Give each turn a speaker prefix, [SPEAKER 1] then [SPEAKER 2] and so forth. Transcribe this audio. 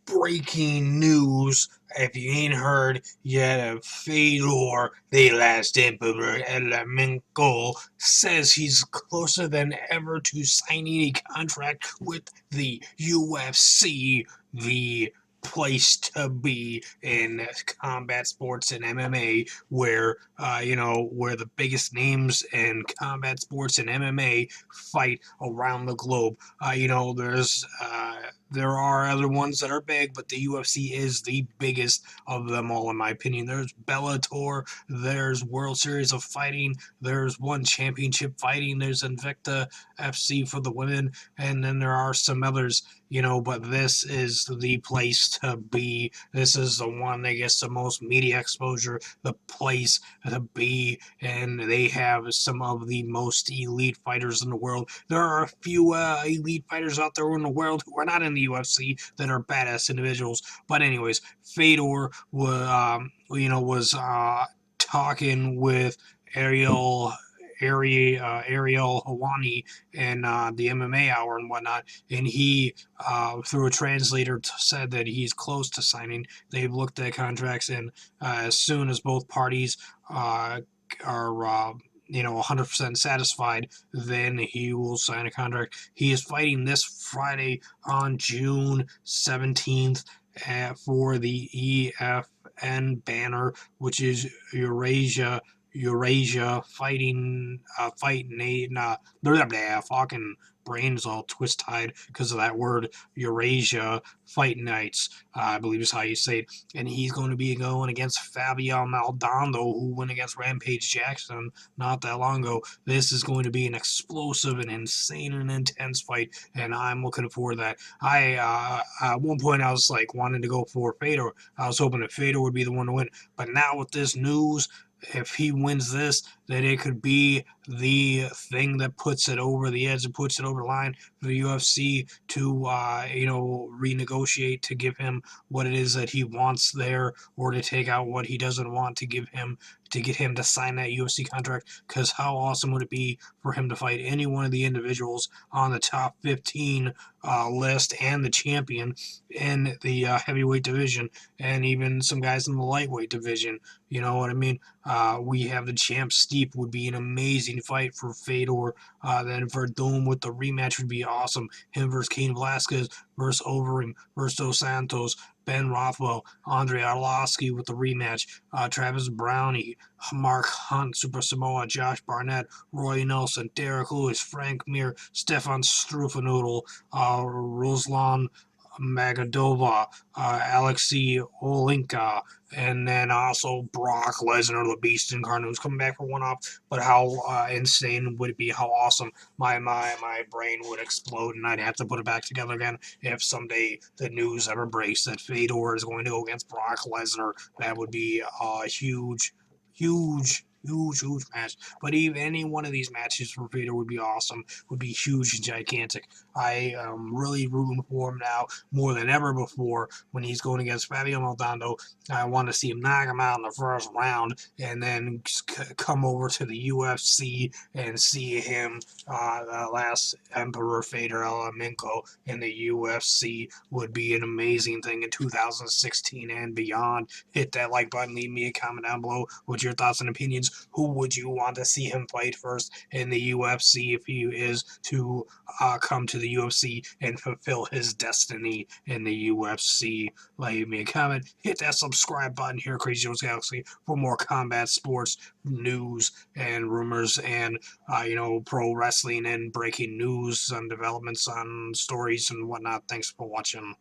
[SPEAKER 1] breaking news, if you ain't heard yet, Fedor, the last Emperor Emelianenko, says he's closer than ever to signing a contract with the UFC, the place to be in combat sports and MMA, where where the biggest names in combat sports and MMA fight around the globe. There are other ones that are big, but the UFC is the biggest of them all, in my opinion. There's Bellator, there's World Series of Fighting, there's One Championship Fighting, there's Invicta FC for the women, and then there are some others, but this is the place to be. This is the one that gets the most media exposure, the place to be, and they have some of the most elite fighters in the world. There are a few elite fighters out there in the world who are not in the UFC that are badass individuals. But anyways, Fedor was talking with Ariel. Ariel Hawani and the MMA Hour and whatnot, and he, through a translator, said that he's close to signing. They've looked at contracts, and as soon as both parties are 100% satisfied, then he will sign a contract. He is fighting this Friday on June 17th for the EFN banner, which is Eurasia fighting blah, blah, fucking brain's all twist-tied because of that word Eurasia Fight Nights, I believe is how you say it. And he's going to be going against Fabio Maldonado, who went against Rampage Jackson not that long ago. This is going to be an explosive and insane and intense fight, and I'm looking forward to that. At one point I was like wanting to go for Fedor. I was hoping that Fedor would be the one to win, but now with this news, if he wins this, that it could be the thing that puts it over the edge and puts it over the line for the UFC to, renegotiate to give him what it is that he wants there, or to take out what he doesn't want to give him, to get him to sign that UFC contract. Because how awesome would it be for him to fight any one of the individuals on the top 15 list and the champion in the heavyweight division, and even some guys in the lightweight division? You know what I mean? We have the champ Steep would be an amazing fight for Fedor. Then for Dome with the rematch would be awesome. Him versus Cain Velasquez versus Overeem versus Dos Santos. Ben Rothwell, Andre Arlovsky with the rematch. Travis Brownie, Mark Hunt, Super Samoa, Josh Barnett, Roy Nelson, Derek Lewis, Frank Mir, Stefan Strufenoodle, Ruslan Magadova, Alexei Olinka, and then also Brock Lesnar, the Beast Incarnate, who's coming back for one off. But how insane would it be? How awesome! My brain would explode, and I'd have to put it back together again if someday the news ever breaks that Fedor is going to go against Brock Lesnar. That would be a huge match. But even any one of these matches for Fedor would be awesome, would be huge and gigantic. I am really rooting for him now more than ever before when he's going against Fabio Maldonado. I want to see him knock him out in the first round and then come over to the UFC and see him, the last Emperor Fedor Emelianenko in the UFC would be an amazing thing in 2016 and beyond. Hit that like button, leave me a comment down below with your thoughts and opinions. Who would you want to see him fight first in the UFC if he is to come to the UFC and fulfill his destiny in the UFC? Leave me a comment. Hit that subscribe button here, Crazy Joe's Galaxy, for more combat sports news and rumors and, pro wrestling and breaking news and developments on stories and whatnot. Thanks for watching.